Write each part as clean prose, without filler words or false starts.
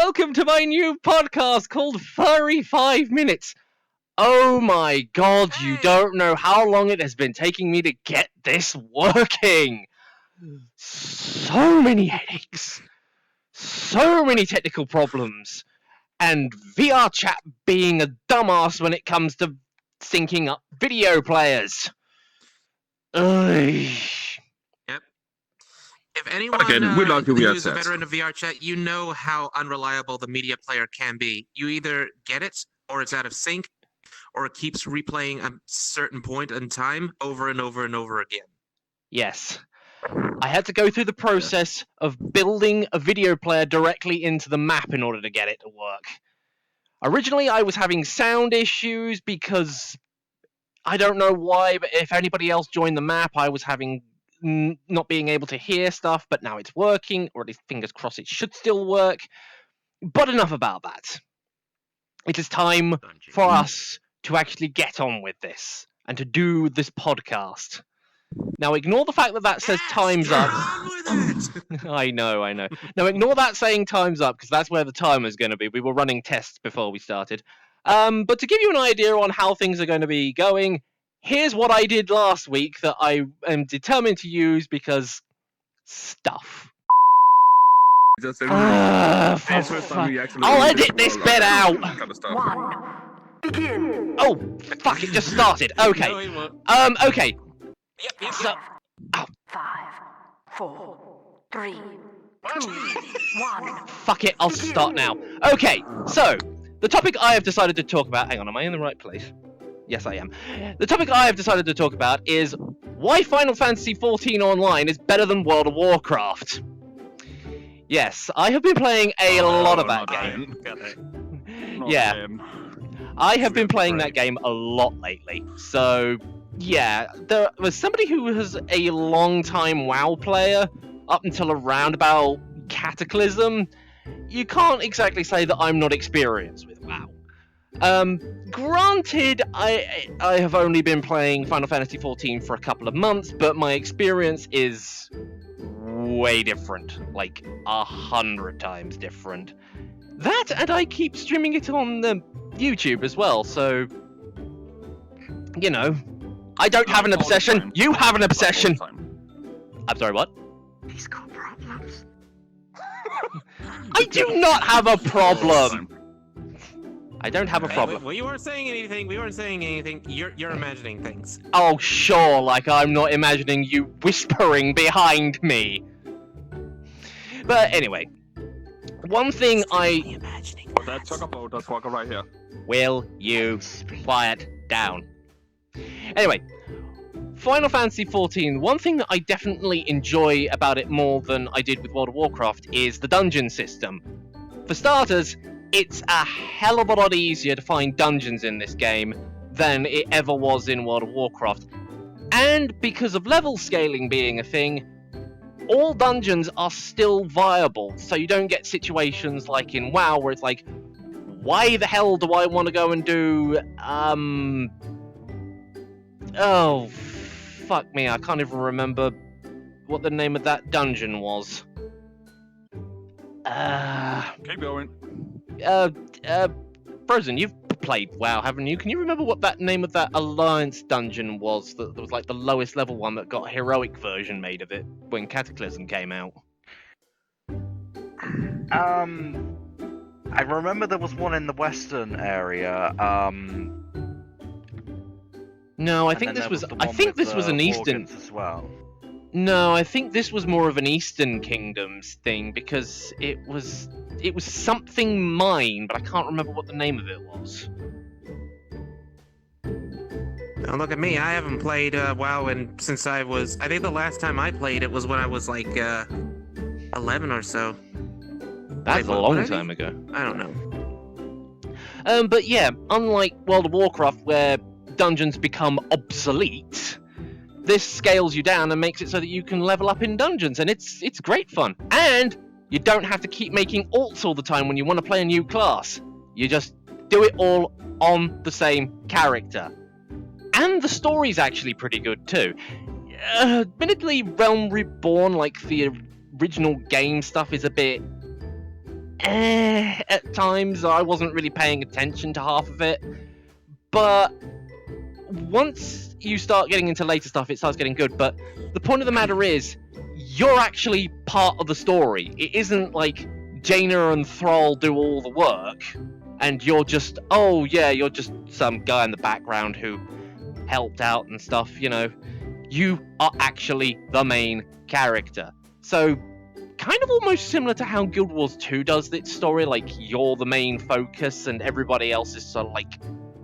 welcome to my new podcast called Furry 5 Minutes. Oh my god, you don't know how long it has been taking me to get this working. So many headaches, so many technical problems, and VRCHAT being a dumbass when it comes to syncing up video players. Ugh. If anyone who's a veteran of VRCHAT, you know how unreliable the media player can be. You either get it, or it's out of sync, or it keeps replaying a certain point in time over and over and over again. Yes. I had to go through the process of building a video player directly into the map in order to get it to work. Originally, I was having sound issues because I don't know why, but if anybody else joined the map, I was having not being able to hear stuff, but now it's working, or at least fingers crossed it should still work. But enough about that. It is time for us to actually get on with this and to do this podcast. Now ignore the fact that that says time's up. I know. Now ignore that saying time's up, because that's where the timer's going to be. We were running tests before we started. But to give you an idea on how things are going to be going, here's what I did last week that I am determined to use because stuff. I'll edit this bit out. Begin. Oh, fuck! It just started. Okay. Okay. Yep. So, 5, 4, 3, 2, 1. fuck it. I'll start now. Okay. So, the topic I have decided to talk about. Hang on. Am I in the right place? Yes, I am. The topic I have decided to talk about is why Final Fantasy XIV Online is better than World of Warcraft. Yes, I have been playing a lot of that game. Yeah, I have been playing that game a lot lately. So, yeah, there was somebody who was a long-time WoW player up until around about Cataclysm. You can't exactly say that I'm not experienced with WoW. Granted, I have only been playing Final Fantasy XIV for a couple of months, but my experience is way different, like 100 times different. That, and I keep streaming it on the YouTube as well, so, you know, I don't have an obsession, you have an obsession. I'm sorry, what? He's got problems. I do not have a problem. I don't have a problem. We weren't saying anything. You're imagining things. Oh, sure, like I'm not imagining you whispering behind me. But anyway, one thing imagining. Let's talk about that walker right here. Will you quiet down? Anyway, Final Fantasy XIV, one thing that I definitely enjoy about it more than I did with World of Warcraft is the dungeon system. For starters, it's a hell of a lot easier to find dungeons in this game than it ever was in World of Warcraft. And because of level scaling being a thing, all dungeons are still viable, so you don't get situations like in WoW where it's like, why the hell do I want to go and do, oh, fuck me, I can't even remember what the name of that dungeon was. Keep going. Frozen, you've played WoW, haven't you? Can you remember what that name of that Alliance dungeon was? That was like the lowest level one that got a heroic version made of it when Cataclysm came out. I remember there was one in the western area. No, I think this was. I think this was an eastern as well. No, I think this was more of an Eastern Kingdoms thing because it was something mine, but I can't remember what the name of it was. Don't look at me. I haven't played WoW since I think the last time I played it was when I was like 11 or so. That's a long time ago. I don't know. But yeah, unlike World of Warcraft, where dungeons become obsolete, this scales you down and makes it so that you can level up in dungeons, and it's great fun. And you don't have to keep making alts all the time when you want to play a new class. You just do it all on the same character. And the story's actually pretty good too. Admittedly, Realm Reborn, like the original game stuff, is a bit At times, I wasn't really paying attention to half of it. But once you start getting into later stuff, it starts getting good. But the point of the matter is, you're actually part of the story. It isn't like Jaina and Thrall do all the work, and you're just, oh yeah, you're just some guy in the background who helped out and stuff, you know. You are actually the main character. So, kind of almost similar to how Guild Wars 2 does its story, like you're the main focus and everybody else is sort of like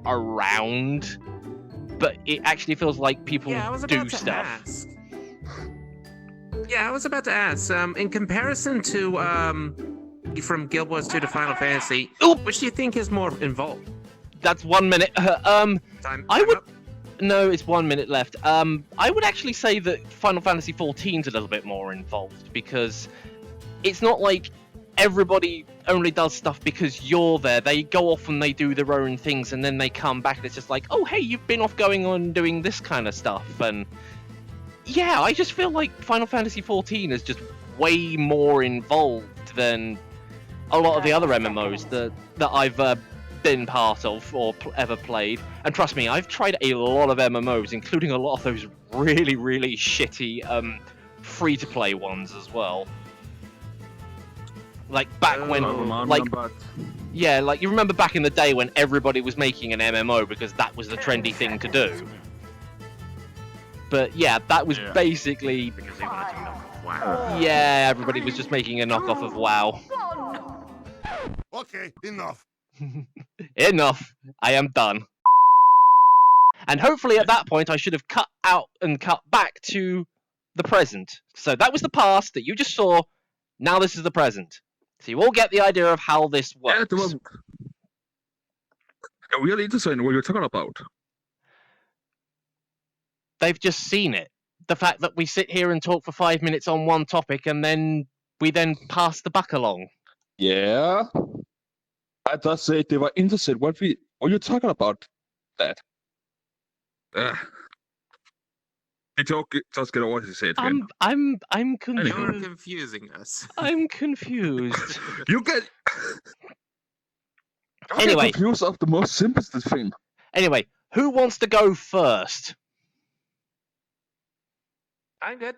around. But it actually feels like people do stuff. Yeah, I was about to ask. In comparison to from Guild Wars 2 to Final Fantasy, which do you think is more involved? That's 1 minute. No, it's 1 minute left. I would actually say that Final Fantasy XIV's a little bit more involved, because it's not like everybody only does stuff because you're there. They go off and they do their own things, and then they come back and it's just like, oh hey, you've been off going on doing this kind of stuff. And yeah, I just feel like Final Fantasy XIV is just way more involved than a lot of the other MMOs that I've been part of or ever played. And trust me, I've tried a lot of MMOs, including a lot of those really, really shitty free-to-play ones as well. Like back when, yeah, like you remember back in the day when everybody was making an MMO because that was the trendy thing to do. But yeah, that was basically, Because they wanted to knock off WoW. yeah, everybody was just making a knockoff of WoW. Okay, enough. Enough. I am done. And hopefully at that point I should have cut out and cut back to the present. So that was the past that you just saw. Now this is the present. So you all get the idea of how this works. Yeah, it was really interesting what you're talking about. They've just seen it. The fact that we sit here and talk for 5 minutes on one topic and then we then pass the buck along. Yeah. I just said they were interested. What you're talking about that? Just get over what you said. I'm confused. You're confusing us. I'm confused. You get. Anyway. Confused of the most simplest thing. Anyway, who wants to go first? I'm good.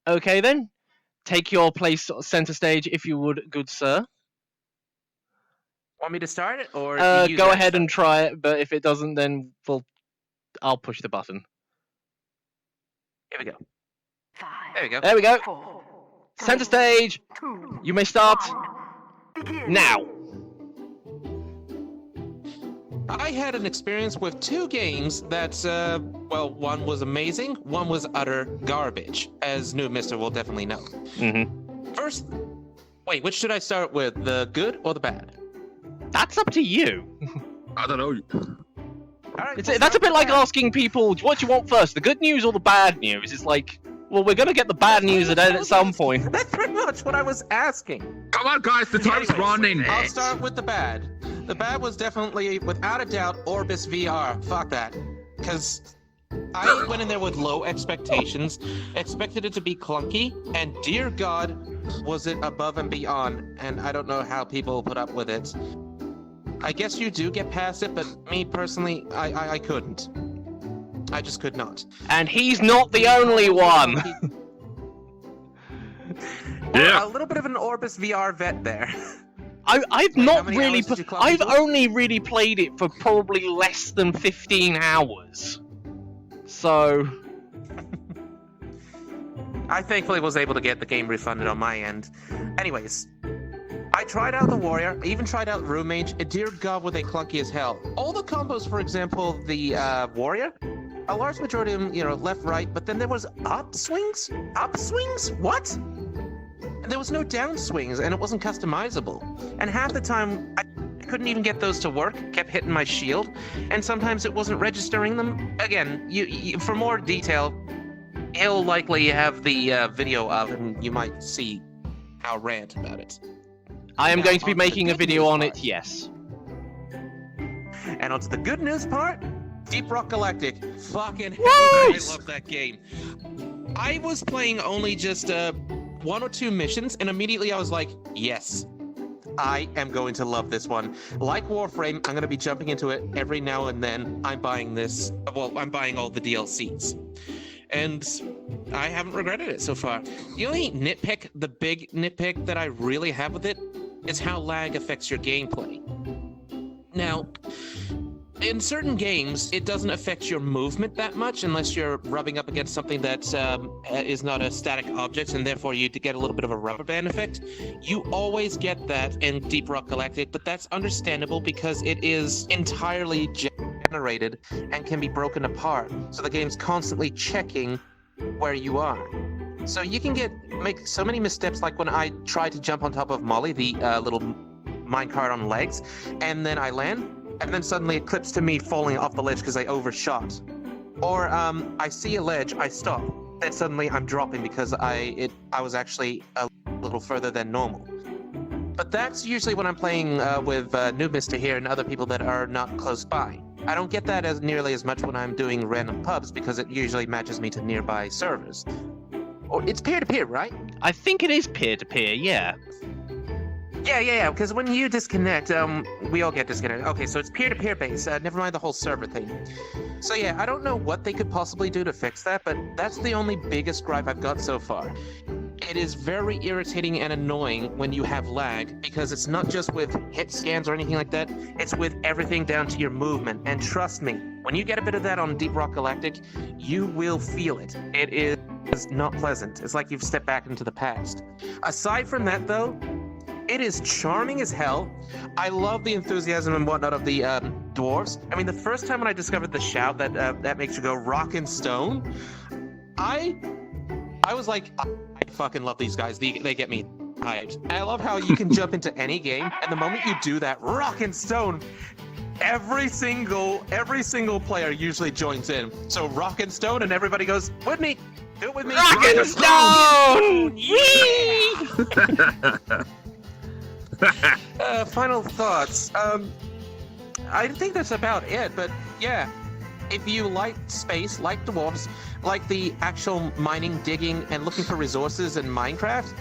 Okay then. Take your place center stage if you would, good sir. Want me to start it, or go ahead and try it, but if it doesn't, then I'll push the button. Here we go. 5, There we go. There we go. 4, Center stage. 2, You may start 1. Begin. now. I had an experience with 2 games that, well, one was amazing, one was utter garbage, as New Mister will definitely know. Mm-hmm. First, wait, which should I start with, the good or the bad? That's up to you. I don't know. All right, That's a bit like asking people, what do you want first, the good news or the bad news? It's like, well, we're going to get the bad news at some point. That's pretty much what I was asking. Come on, guys, the time's running. I'll start with the bad. The bad was definitely, without a doubt, Orbis VR. Fuck that. Because I went in there with low expectations, expected it to be clunky, and dear God, was it above and beyond, and I don't know how people put up with it. I guess you do get past it, but me personally, I couldn't. I just could not. And he's not the only one. Yeah. A little bit of an Orbis VR vet there. I've not many really. hours did you clock I've into? only really played it for probably less than 15 hours. So. I thankfully was able to get the game refunded on my end. Anyways, I tried out the Warrior, I even tried out Room Mage, and dear God were they clunky as hell. All the combos, for example, the Warrior, a large majority of them, you know, left, right, but then there was upswings? Upswings? What? And there was no downswings, and it wasn't customizable. And half the time, I couldn't even get those to work, kept hitting my shield, and sometimes it wasn't registering them. Again, you for more detail, he'll likely have the video of, and you might see how rant about it. I am Now, going to be on to the making a good video news on part. it, yes. And onto the good news part, Deep Rock Galactic. Fucking hell, I Nice! love that game. I was playing only just 1 or 2 missions, and immediately I was like, yes, I am going to love this one. Like Warframe, I'm going to be jumping into it every now and then. I'm buying this. Well, I'm buying all the DLCs. And I haven't regretted it so far. The only nitpick, the big nitpick that I really have with it is how lag affects your gameplay. Now, in certain games, it doesn't affect your movement that much unless you're rubbing up against something that is not a static object, and therefore you get a little bit of a rubber band effect. You always get that in Deep Rock Galactic, but that's understandable because it is entirely generated and can be broken apart. So the game's constantly checking where you are. So you can make so many missteps, like when I tried to jump on top of Molly, the little minecart on legs, and then I land. And then suddenly it clips to me falling off the ledge because I overshot. Or I see a ledge, I stop. Then suddenly I'm dropping because I was actually a little further than normal. But that's usually when I'm playing with Noob Mister here and other people that are not close by. I don't get that as nearly as much when I'm doing random pubs because it usually matches me to nearby servers. Or it's peer-to-peer, right? I think it is peer-to-peer, yeah. Yeah, because when you disconnect, we all get disconnected. Okay, so it's peer-to-peer based, never mind the whole server thing. So yeah, I don't know what they could possibly do to fix that, but that's the only biggest gripe I've got so far. It is very irritating and annoying when you have lag, because it's not just with hit scans or anything like that, it's with everything down to your movement. And trust me, when you get a bit of that on Deep Rock Galactic, you will feel it. It is not pleasant. It's like you've stepped back into the past. Aside from that though, it is charming as hell. I love the enthusiasm and whatnot of the dwarves. I mean, the first time when I discovered the shout that makes you go rock and stone, I was like, I fucking love these guys. They get me hyped. I love how you can jump into any game, and the moment you do that rock and stone, every single player usually joins in. So rock and stone, and everybody goes with me. Do it with me. Rock and stone! Yeah! Final thoughts. I think that's about it, but yeah. If you like space, like dwarves, like the actual mining, digging, and looking for resources in Minecraft,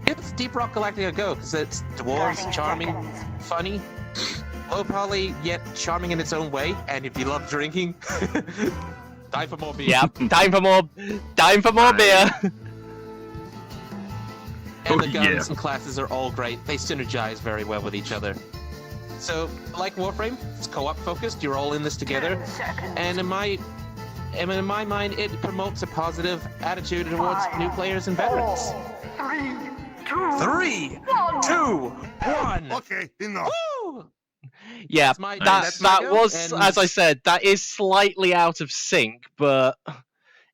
give Deep Rock Galactic a go, because it's dwarves, charming, funny, low poly, yet charming in its own way, and if you love drinking, time for more beer. Yep, time for more beer. And the guns and classes are all great. They synergize very well with each other. So, like Warframe, it's co-op focused. You're all in this together. And in my mind, it promotes a positive attitude towards new players and veterans. 3, 2, 1. Okay, enough. Woo! Yeah, That's that go, was, and- as I said, that is slightly out of sync, but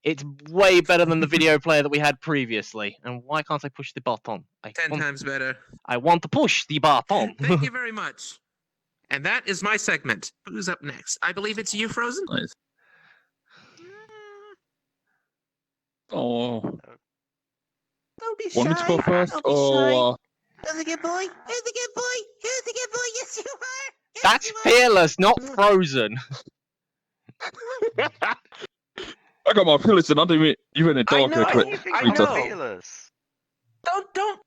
it's way better than the video player that we had previously. And why can't I push the button? 10 times better. I want to push the button. Thank you very much. And that is my segment. Who's up next? I believe it's you, Frozen. Nice. Oh, Don't be want me to go first? Don't be shy. Or Who's the good boy? Who's the good boy? Who's the good boy? Yes, you are. Yes, That's you are. fearless, not frozen. I got my feelings and not even a dog know, can I quit. know. Fearless. Don't.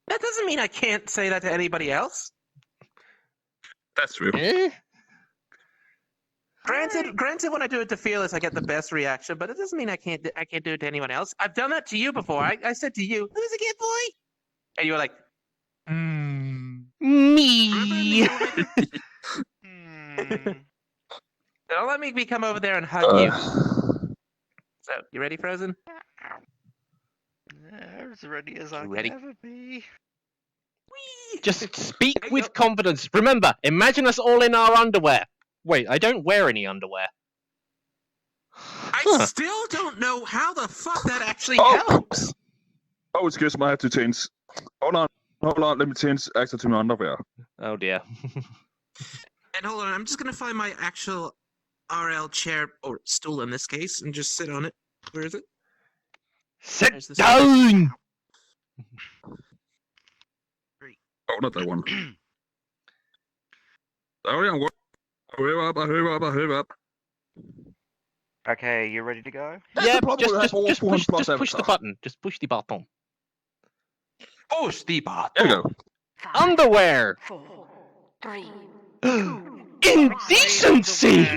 That doesn't mean I can't say that to anybody else. That's true. Eh? Granted, when I do it to Fearless, I get the best reaction, but it doesn't mean I can't do it to anyone else. I've done that to you before. I said to you, "Who's a good boy?" And you were like, Me. Don't let me come over there and hug you. So, you ready, Frozen? As ready as I Ready? can ever be. Just speak There you with go. confidence. Remember, imagine us all in our underwear. Wait, I don't wear any underwear. I still don't know how the fuck that actually Oh. helps. Oh, excuse me, I have to change. Hold on, let me change access to my underwear. Oh dear. And hold on, I'm just gonna find my actual RL chair, or stool in this case, and just sit on it. Where is it? Sit There's the down! Oh, not that one. Sorry, I'm hurry up. Okay, you ready to go? That's Yeah, the problem with just Apple push Plus the Avatar. button. Just push the button. Push the button. There we go. Underwear! 4, 3, Indecency!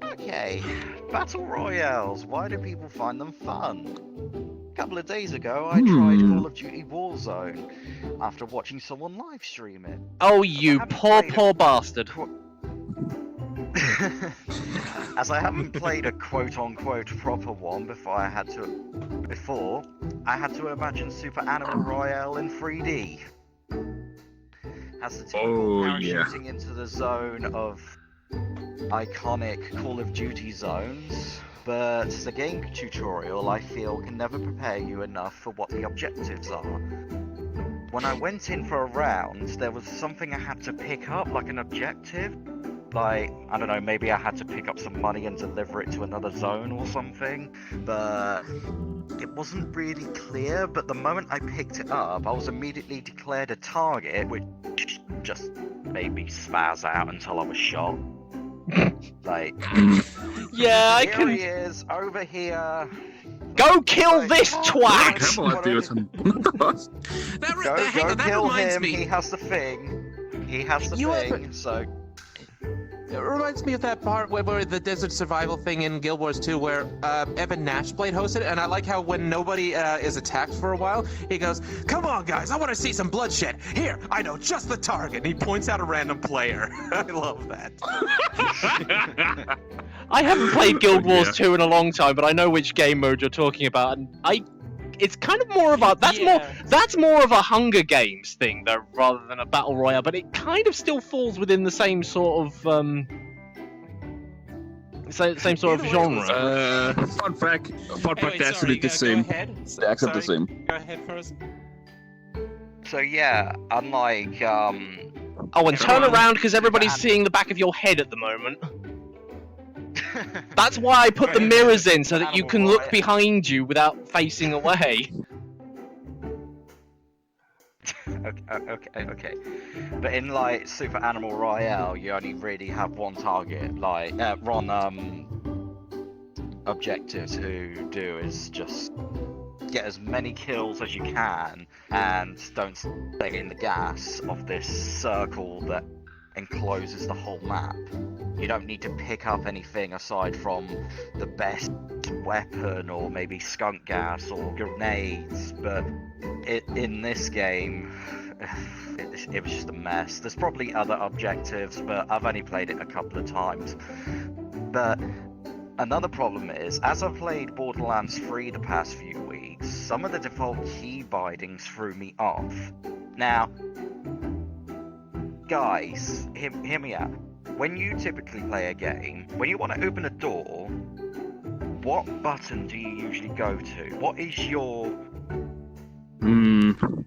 Okay, battle royales. Why do people find them fun? A couple of days ago, I tried Call of Duty Warzone after watching someone live stream it. Oh, you haven't poor, played poor bastard. As I haven't played a quote-unquote proper one before, I had to imagine Super Animal Royale in 3D. Has the typical parachuting into the zone of iconic Call of Duty zones, but the game tutorial, I feel, can never prepare you enough for what the objectives are. When I went in for a round, there was something I had to pick up, like an objective. Like, I don't know, maybe I had to pick up some money and deliver it to another zone or something, but it wasn't really clear. But the moment I picked it up, I was immediately declared a target, which just made me spaz out until I was shot. Like, Yeah, I here can... he is, over here. Go kill this twat! Go kill him, he has the thing. He has the thing, so... It reminds me of that part where the desert survival thing in Guild Wars 2 where Evan Nashblade hosted, and I like how when nobody is attacked for a while, he goes, "Come on, guys, I want to see some bloodshed. Here, I know just the target." And he points out a random player. I love that. I haven't played Guild Wars 2 in a long time, but I know which game mode you're talking about, and it's kind of more of a that's more of a Hunger Games thing though, rather than a battle royale. But it kind of still falls within the same sort of same sort of genre. Fun fact, actually the same. They accept the same. Go ahead first. So yeah, unlike Oh, and turn around because everybody's seeing the back of your head at the moment. That's why I put the mirrors in, so that you can look behind you without facing away. Okay. But in like Super Animal Royale, you only really have one target. Like objective to do is just get as many kills as you can, and don't stay in the gas of this circle that encloses the whole map. You don't need to pick up anything aside from the best weapon or maybe skunk gas or grenades, but in this game it was just a mess. There's probably other objectives, but I've only played it a couple of times. But another problem is, as I've played Borderlands 3 the past few weeks, some of the default key bindings threw me off. Now, guys, hear me out. When you typically play a game, when you want to open a door, what button do you usually go to? What is your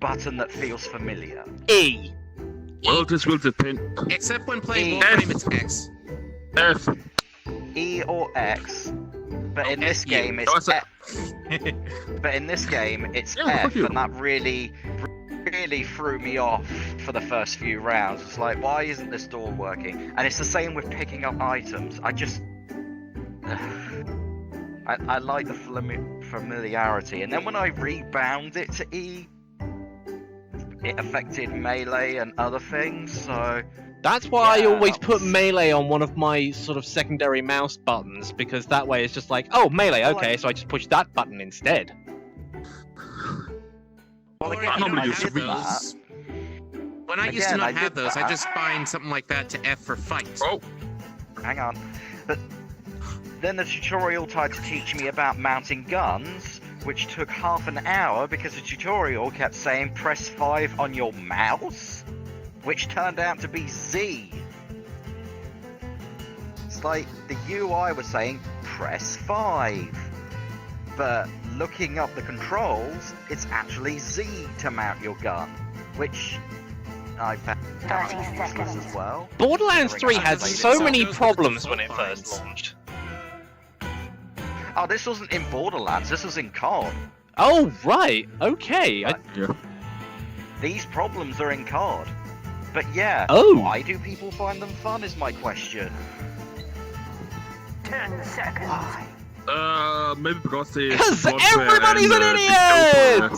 button that feels familiar? E. Well, this will depend. Except when playing Warframe, it's X. F. E or X. But in this game, it's F. But in this game, it's F, and that really threw me off for the first few rounds. It's like, why isn't this door working? And it's the same with picking up items. I like the familiarity, and then when I rebound it to E, it affected melee and other things, so... That's why I always put melee on one of my sort of secondary mouse buttons, because that way it's just like, oh, melee, okay, so I just push that button instead. Well, when I used to not have those, I just bind something like that to F for fight. Oh, hang on. But then the tutorial tried to teach me about mounting guns, which took half an hour because the tutorial kept saying press 5 on your mouse, which turned out to be Z. It's like the UI was saying press 5, but looking up the controls, it's actually Z to mount your gun, which I found useless as well. Borderlands 3 had so many problems when it first launched. Oh, this wasn't in Borderlands, this was in COD. Oh, right, okay. These problems are in COD. But yeah, why do people find them fun is my question. 10 seconds. Maybe because they. Because everybody's an idiot!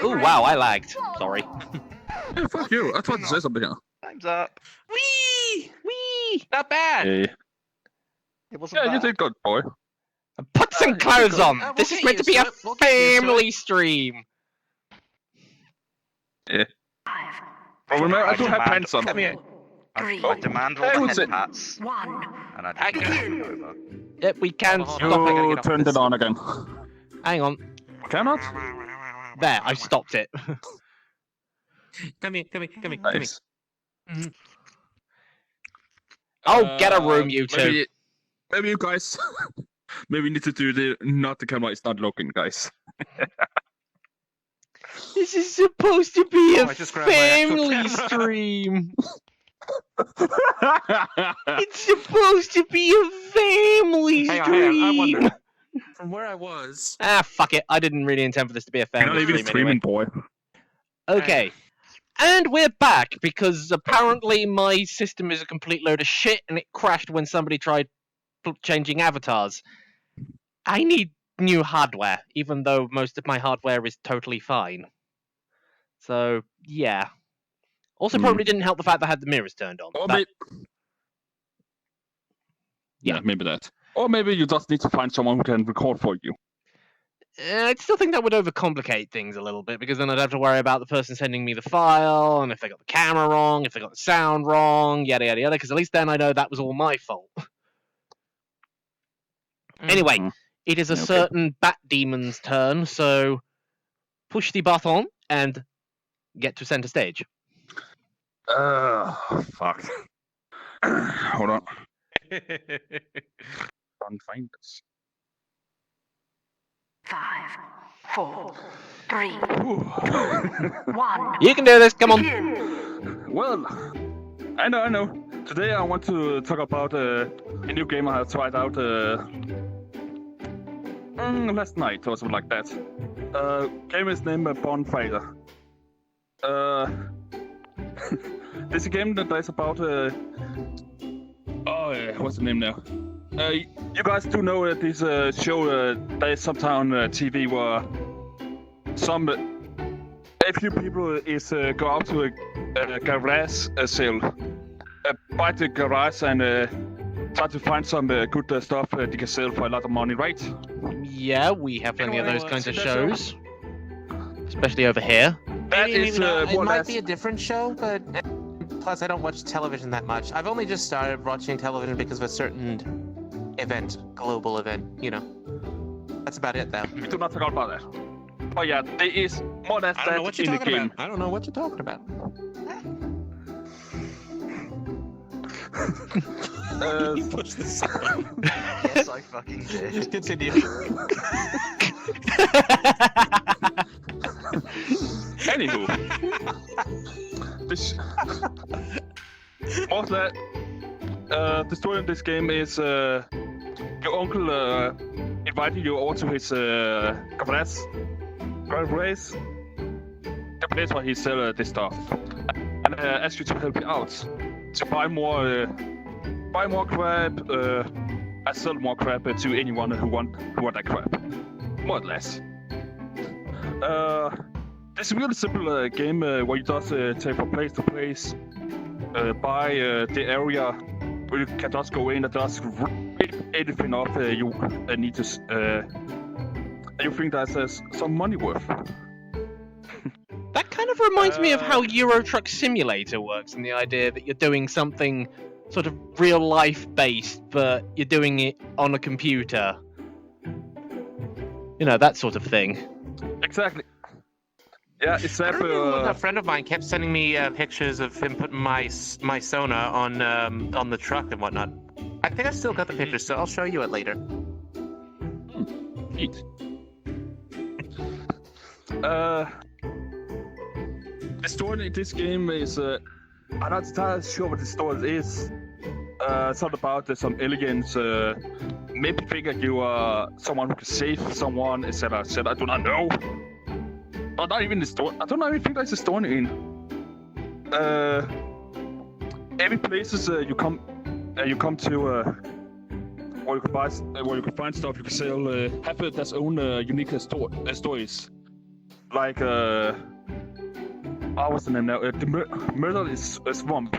Oh wow, I lagged. Sorry. Hey, fuck you! I tried to say something here. Time's up. Wee! Wee! Not bad. Hey. It wasn't Yeah, you bad. did good, boy. Put some clothes on. We'll This is get meant to used be a to it. We'll get used to family stream. Five, But remember, I do have demand- pants on. Come here. three, I demand all Hey, the what's head it? pats, one. and I I demand can- it over. Yep, we can Hold stop on, I gotta it. get off turned this. it on again. Hang on. Cannot? There, I stopped it. Come here. Nice. Oh, get a room, you two. Maybe you guys. Maybe you need to do the camera is not looking, guys. This is supposed to be Oh, a I just grabbed my actual family camera. stream. It's supposed to be a family Hang on, stream. I wonder. From where I was. Ah, fuck it. I didn't really intend for this to be a You're not family even stream streaming, anyway. boy. Okay. And we're back because apparently my system is a complete load of shit and it crashed when somebody tried changing avatars. I need new hardware, even though most of my hardware is totally fine. So, yeah. Also, probably didn't help the fact that I had the mirrors turned on. Or That- maybe. Yeah, maybe that. Or maybe you just need to find someone who can record for you. I still think that would overcomplicate things a little bit because then I'd have to worry about the person sending me the file and if they got the camera wrong, if they got the sound wrong, yada yada yada. Because at least then I know that was all my fault. Anyway, Mhm. it is a Okay. certain bat demon's turn, so push the button and get to center stage. Fuck. Hold on. Can't find this. 5, 4, 3, 1. You can do this. Come on. Begin. Well, I know. Today I want to talk about a new game I have tried out last night or something like that. Game is named Bonfire. It's a game that is about what's the name now? You guys do know this show that is sometimes on TV where a few people is go out to a garage sale, buy the garage and try to find some good stuff they can sell for a lot of money, right? Yeah, we have plenty of those kinds of Is that show? shows, especially over here. That Maybe is not. It more or might less. be a different show, but plus I don't watch television that much. I've only just started watching television because of a certain event, global event. You know, that's about it, though. We do not talk about that. Oh yeah, there is more or less I don't know that what you're in the talking game. about. I don't know what you're talking about. You pushed this. Yes, I fucking did. Continue. Anywho, this more that the story in this game is your uncle invited you over to his garage, the place where he sells this stuff, and asked you to help you out to buy more crap. I sell more crap to anyone who want that crap, more or less. It's a really simple game where you just take from place to place, buy the area where you can just go in and just rip anything off you need to, and you think that's some money worth. That kind of reminds me of how Euro Truck Simulator works, and the idea that you're doing something sort of real life based, but you're doing it on a computer. You know, that sort of thing. Exactly. Yeah, it's I that. remember a friend of mine kept sending me pictures of him putting my sonar on the truck and whatnot. I think I still got the pictures, so I'll show you it later. Neat. The story in this game is I'm not entirely sure what the story is. It's not about some aliens maybe think that you are someone who can save someone, etc. etc. I do not know. Not even the story. I don't even think there's a story in. Every places you come to where you can find stuff you can sell, have their own unique stories. Like, what's the name now? The Murder is a Swamp.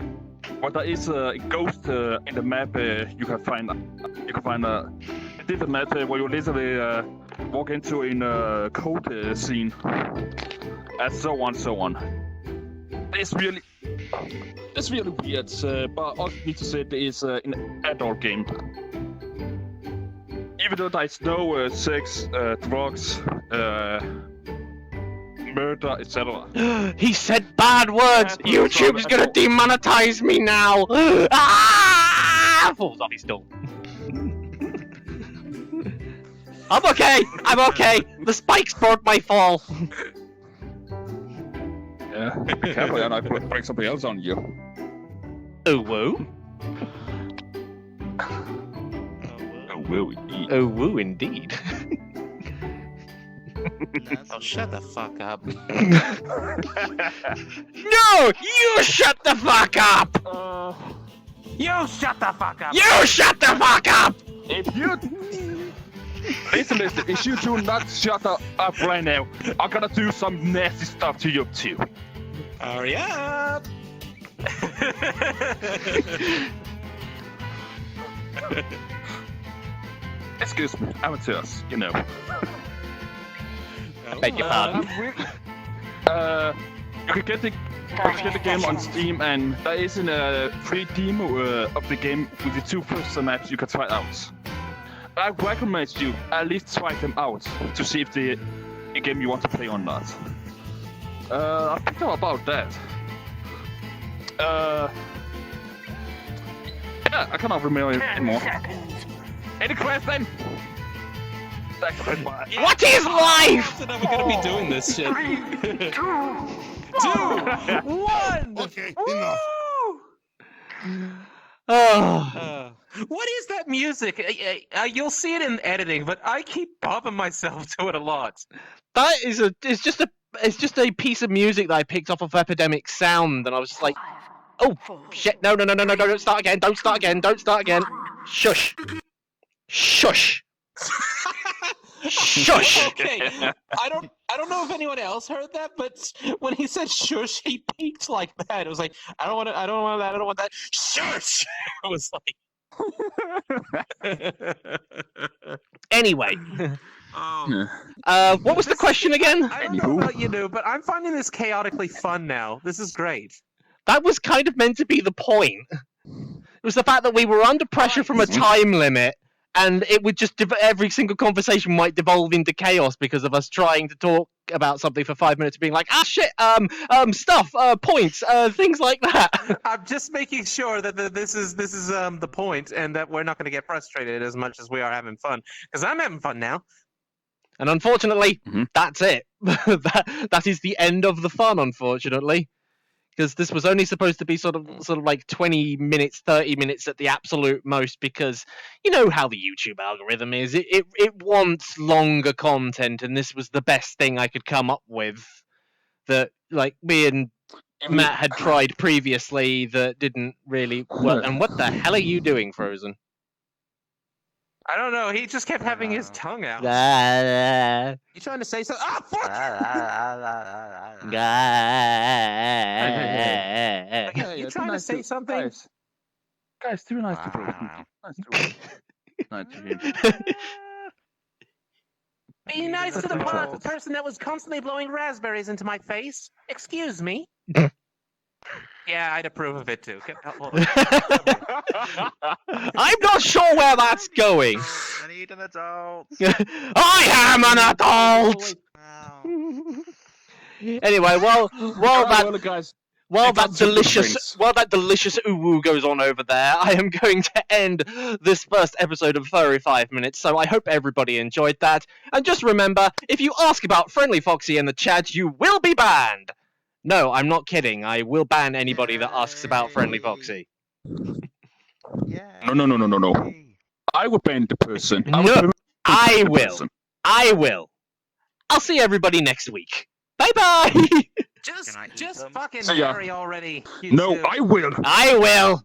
But there is a ghost in the map you can find. You can find a different map where you literally walk into in a code scene, and so on. It's really weird, but I also need to say it is an adult game. Even though there is no sex, drugs, murder, etc. He said bad words! YouTube's gonna demonetize me now! Ah! Falls off his stool. I'm okay! The spikes broke my fall! Yeah, be careful, and I bring something else on you. Oh, woo? Oh, woo, indeed. Oh, shut the fuck up. No! You shut the fuck up! You shut the fuck up! You shut the fuck up! If you... Listen, if you do not shut up right now, I'm gonna do some nasty stuff to you too. Hurry up! Excuse me, amateurs, you know. I beg your pardon. You can get the game on Steam, and there is a free demo of the game with the 2 first maps you can try out. I recommend you at least try them out to see if the game you want to play or not. I think about that. Yeah, I cannot remember it anymore. Any question? What is life? So now we're gonna be doing this shit. 3, 2, 1! Okay, enough. Oh. What is that music? You'll see it in editing, but I keep bopping myself to it a lot. That is it's just a piece of music that I picked off of Epidemic Sound, and I was just like, oh shit, no, don't start again, don't start again. Shush. Shush. Shush. Okay, I don't know if anyone else heard that, but when he said shush, he peaked like that. It was like, I don't want that. Shush. It was like. Anyway, Oh. what was the question again? I don't know about you, but I'm finding this chaotically fun now. This is great. That was kind of meant to be the point. It was the fact that we were under pressure from a time limit, and it would just every single conversation might devolve into chaos because of us trying to talk about something for 5 minutes, being like, shit, stuff, points, things like that. I'm just making sure that this is the point, and that we're not going to get frustrated as much as we are having fun, because I'm having fun now. And unfortunately, that's it. that is the end of the fun, unfortunately. Because this was only supposed to be sort of like 20 minutes, 30 minutes at the absolute most, because you know how the YouTube algorithm is. It wants longer content, and this was the best thing I could come up with that, like, me and Matt had tried previously that didn't really work. And what the hell are you doing, Frozen? I don't know. He just kept having his tongue out. You trying to say something? Ah, fuck! You trying to say something? Guys, too nice to play. Nice to you. Be nice to the person that was constantly blowing raspberries into my face. Excuse me. Yeah, I'd approve of it too. I'm not sure where that's going. I need an adult. I am an adult. Anyway, while that delicious ooh-woo goes on over there, I am going to end this first episode of Furry 5 Minutes, so I hope everybody enjoyed that. And just remember, if you ask about Friendly Foxy in the chat, you will be banned. No, I'm not kidding. I will ban anybody that asks about Friendly Foxy. No. I would ban the person. I will. I'll see everybody next week. Bye-bye! Just fucking marry already. No, I will. I will.